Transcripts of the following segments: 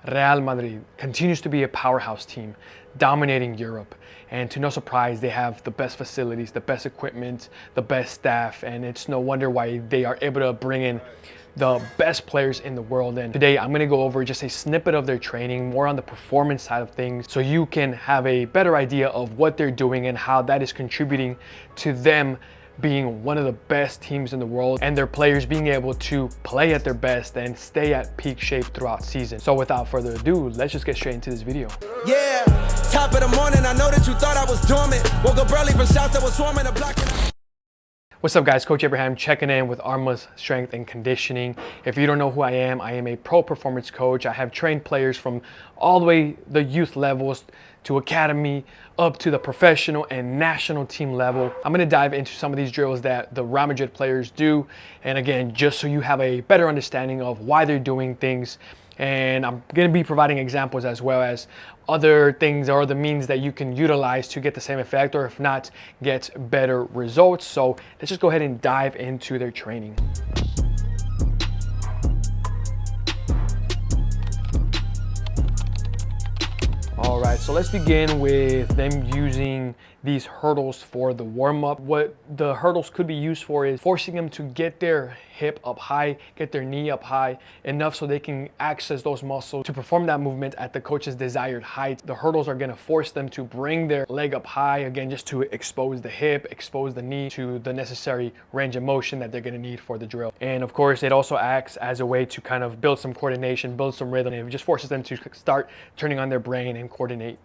Real Madrid continues to be a powerhouse team, dominating Europe. And to no surprise, they have the best facilities, the best equipment, the best staff, and it's no wonder why they are able to bring in the best players in the world. And today I'm gonna go over just a snippet of their training, more on the performance side of things, so you can have a better idea of what they're doing and how that is contributing to them being one of the best teams in the world and their players being able to play at their best and stay at peak shape throughout season. So without further ado, let's just get straight into this video. Yeah, top of the morning, I know that you thought I was dormant. Woke up early from shots that was swarming the block. What's up guys, Coach Abraham checking in with Armless Strength and Conditioning. If you don't know who I am a pro performance coach. I have trained players from all the way the youth levels to academy up to the professional and national team level. I'm gonna dive into some of these drills that the Real Madrid players do. And again, just so you have a better understanding of why they're doing things. And I'm gonna be providing examples as well as other things or the means that you can utilize to get the same effect, or if not, get better results. So let's just go ahead and dive into their training. All right, so let's begin with them using these hurdles for the warm-up. What the hurdles could be used for is forcing them to get their hip up high, get their knee up high, enough so they can access those muscles to perform that movement at the coach's desired height. The hurdles are gonna force them to bring their leg up high, again, just to expose the hip, expose the knee to the necessary range of motion that they're gonna need for the drill. And of course, it also acts as a way to kind of build some coordination, build some rhythm, and it just forces them to start turning on their brain and coordinate.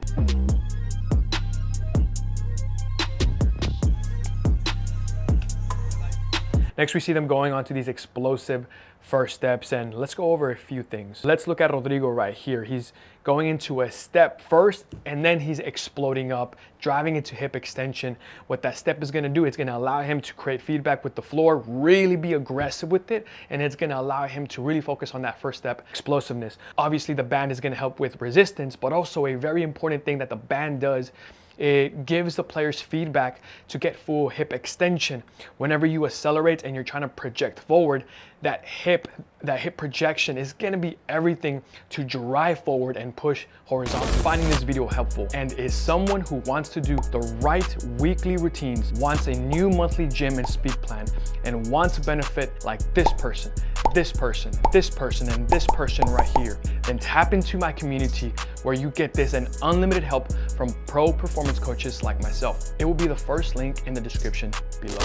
Next, we see them going on to these explosive first steps, and let's go over a few things. Let's look at Rodrigo right here. He's going into a step first, and then he's exploding up, driving into hip extension. What that step is gonna do, it's gonna allow him to create feedback with the floor, really be aggressive with it, and it's gonna allow him to really focus on that first step, explosiveness. Obviously, the band is gonna help with resistance, but also a very important thing that the band does, it gives the players feedback to get full hip extension. Whenever you accelerate and you're trying to project forward, that hip projection is gonna be everything to drive forward and push horizontal. Finding this video helpful and is someone who wants to do the right weekly routines, wants a new monthly gym and speed plan, and wants to benefit like this person, this person, this person, and this person right here, then tap into my community where you get this and unlimited help from pro performance coaches like myself. It will be the first link in the description below.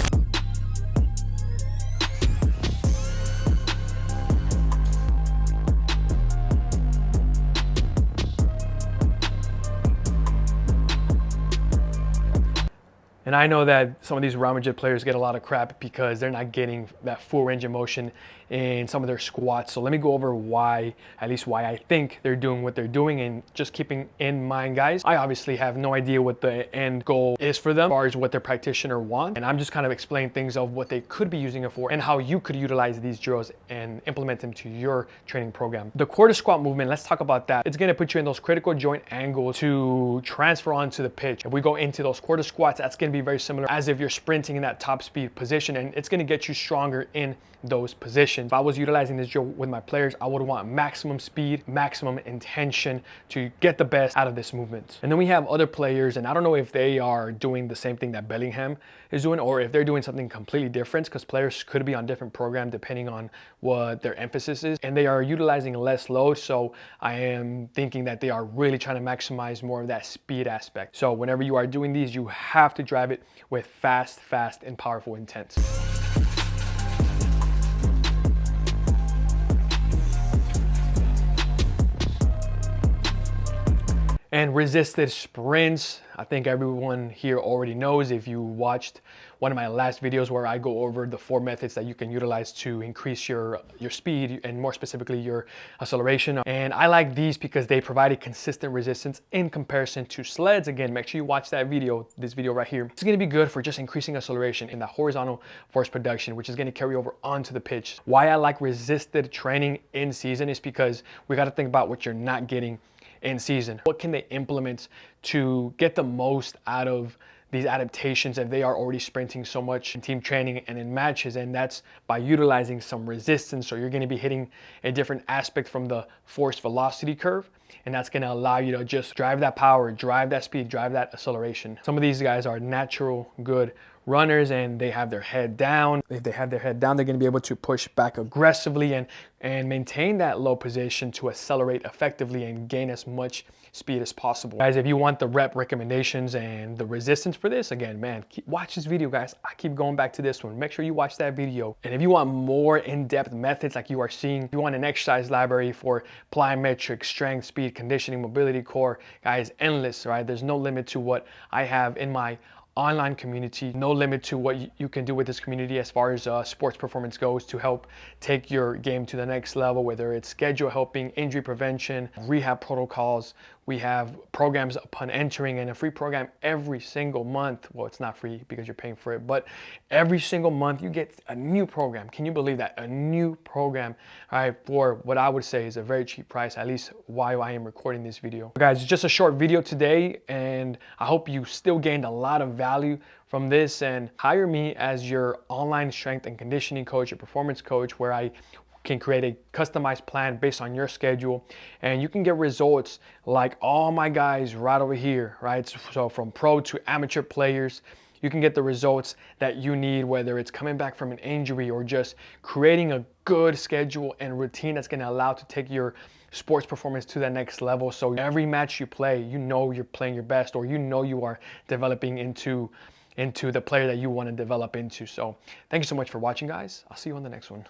And I know that some of these Real Madrid players get a lot of crap because they're not getting that full range of motion in some of their squats. So let me go over why, at least why I think they're doing what they're doing, and just keeping in mind, guys, I obviously have no idea what the end goal is for them as far as what their practitioner wants. And I'm just kind of explaining things of what they could be using it for and how you could utilize these drills and implement them to your training program. The quarter squat movement, let's talk about that. It's gonna put you in those critical joint angles to transfer onto the pitch. If we go into those quarter squats, that's gonna be very similar as if you're sprinting in that top speed position, and it's gonna get you stronger in those positions. If I was utilizing this drill with my players, I would want maximum speed, maximum intention to get the best out of this movement. And then we have other players, and I don't know if they are doing the same thing that Bellingham is doing or if they're doing something completely different, because players could be on different programs depending on what their emphasis is, and they are utilizing less load. So I am thinking that they are really trying to maximize more of that speed aspect. So whenever you are doing these, you have to drive it with fast, and powerful intent. And resisted sprints, I think everyone here already knows if you watched one of my last videos where I go over the 4 methods that you can utilize to increase your speed and more specifically your acceleration. And I like these because they provide a consistent resistance in comparison to sleds. Again, make sure you watch that video, this video right here. It's gonna be good for just increasing acceleration in the horizontal force production, which is gonna carry over onto the pitch. Why I like resisted training in season is because we gotta think about what you're not getting in season. What can they implement to get the most out of these adaptations if they are already sprinting so much in team training and in matches, and that's by utilizing some resistance. So you're going to be hitting a different aspect from the force velocity curve, and that's going to allow you to just drive that power, drive that speed, drive that acceleration. Some of these guys are natural good runners and they have their head down. If they have their head down, they're going to be able to push back aggressively and maintain that low position to accelerate effectively and gain as much speed as possible. Guys, if you want the rep recommendations and the resistance for this, again, man, watch this video, guys. I keep going back to this one. Make sure you watch that video. And if you want more in-depth methods like you are seeing, if you want an exercise library for plyometrics, strength, speed, conditioning, mobility, core, guys, endless, right? There's no limit to what I have in my online community, no limit to what you can do with this community as far as sports performance goes to help take your game to the next level, whether it's schedule helping, injury prevention, rehab protocols. We have programs upon entering and a free program every single month. Well, it's not free because you're paying for it, but every single month you get a new program. Can you believe that? A new program, all right, for what I would say is a very cheap price, at least while I am recording this video. Guys, it's just a short video today, and I hope you still gained a lot of value from this, and hire me as your online strength and conditioning coach, your performance coach, where I can create a customized plan based on your schedule, and you can get results like all my guys right over here, right? So from pro to amateur players, you can get the results that you need, whether it's coming back from an injury or just creating a good schedule and routine that's going to allow to take your sports performance to the next level. So every match you play, you know you're playing your best, or you know you are developing into the player that you want to develop into. So thank you so much for watching, guys. I'll see you on the next one.